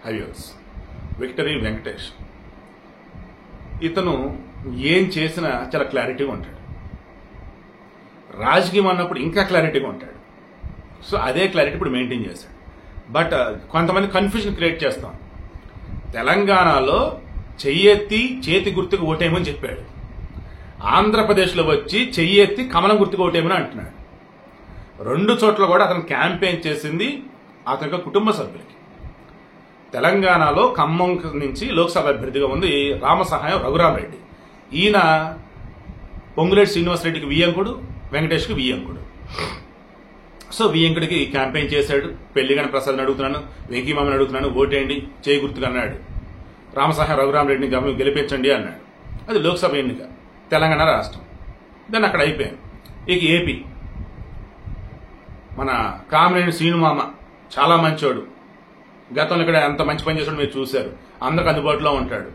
హైవ్యూస్ victory Venkatesh. ఇతను ఏం చేసినా చాలా క్లారిటీగా ఉంటాడు. రాజకీయం అన్నప్పుడు ఇంకా క్లారిటీగా ఉంటాడు. సో అదే క్లారిటీ ఇప్పుడు మెయింటైన్ చేశాడు. బట్ కొంతమంది కన్ఫ్యూజన్ క్రియేట్ చేస్తాం. తెలంగాణలో చెయ్యెత్తి చేతి గుర్తుకు ఓటేయమని చెప్పాడు. ఆంధ్రప్రదేశ్లో వచ్చి చెయ్యెత్తి కమలం గుర్తుకు ఓటేయమని అంటున్నాడు. రెండు చోట్ల కూడా అతను క్యాంపెయిన్ చేసింది అతని కుటుంబ సభ్యులకి. తెలంగాణలో ఖమ్మం నుంచి లోక్సభ అభ్యర్థిగా ఉంది రామసహాయం రఘురామరెడ్డి. ఈయన పొంగులేటి శ్రీనివాసరెడ్డికి వియ్యంకుడు, వెంకటేష్కి వియ్యంకుడు. సో వియ్యంకుడికి క్యాంపెయిన్ చేశాడు. పెళ్లిగణ ప్రసాద్ని అడుగుతున్నాను, వెంకీమామని అడుగుతున్నాను, ఓటేయండి చేయి గుర్తుగా అన్నాడు. రామసహాయం రఘురామరెడ్డిని గెలిపించండి అన్నాడు. అది లోక్సభ ఎన్నిక, తెలంగాణ రాష్ట్రం. దాన్ని అక్కడ అయిపోయాను. ఇక ఏపీ మన కామినేని శ్రీనుమామ చాలా మంచోడు. గతంలో ఇక్కడ ఎంత మంచి పని చేసాడు మీరు చూశారు. అందరికి అందుబాటులో ఉంటాడు.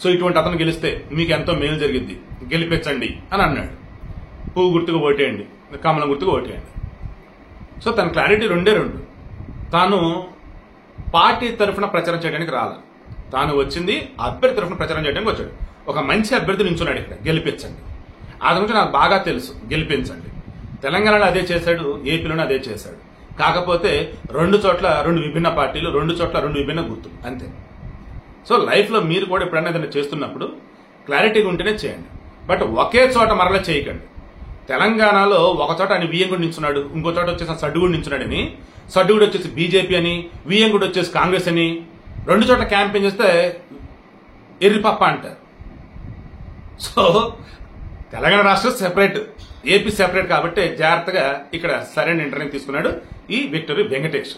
సో ఇటువంటి అతను గెలిస్తే మీకు ఎంతో మేలు జరిగింది, గెలిపించండి అని అన్నాడు. పువ్వు గుర్తుకు ఓటేయండి, కమలం గుర్తుకు ఓటేయండి. సో తన క్లారిటీ రెండే రెండు. తాను పార్టీ తరఫున ప్రచారం చేయడానికి రాలా. తాను వచ్చింది అభ్యర్థి తరఫున ప్రచారం చేయడానికి వచ్చాడు. ఒక మంచి అభ్యర్థి నించున్నాడు ఇక్కడ, గెలిపించండి. ఆ గురించి నాకు బాగా తెలుసు, గెలిపించండి. తెలంగాణలో అదే చేశాడు, ఏపీలోనే అదే చేశాడు. కాకపోతే రెండు చోట్ల రెండు విభిన్న పార్టీలు, రెండు చోట్ల రెండు విభిన్న గుర్తులు, అంతే. సో లైఫ్లో మీరు కూడా ఎప్పుడైనా ఏదైనా చేస్తున్నప్పుడు క్లారిటీగా ఉంటేనే చేయండి. బట్ ఒకే చోట మరలా చేయకండి. తెలంగాణలో ఒక చోట ఆయన వియ్యంగుడు నించున్నాడు, ఇంకో చోట వచ్చేసి సడ్డుగుడు నించున్నాడని, సడ్డుగుడు వచ్చేసి బీజేపీ అని, వియ్యంగుడు వచ్చేసి కాంగ్రెస్ అని, రెండు చోట్ల క్యాంపెయిన్ చేస్తే ఎర్రిపప్ప అంటారు. సో తెలంగాణ రాష్ట్రం సెపరేట్, ఏపీ సెపరేట్ కాబట్టి జాగ్రత్తగా ఇక్కడ సరైన నిర్ణయం తీసుకున్నాడు ఈ విక్టరీ వెంకటేష్.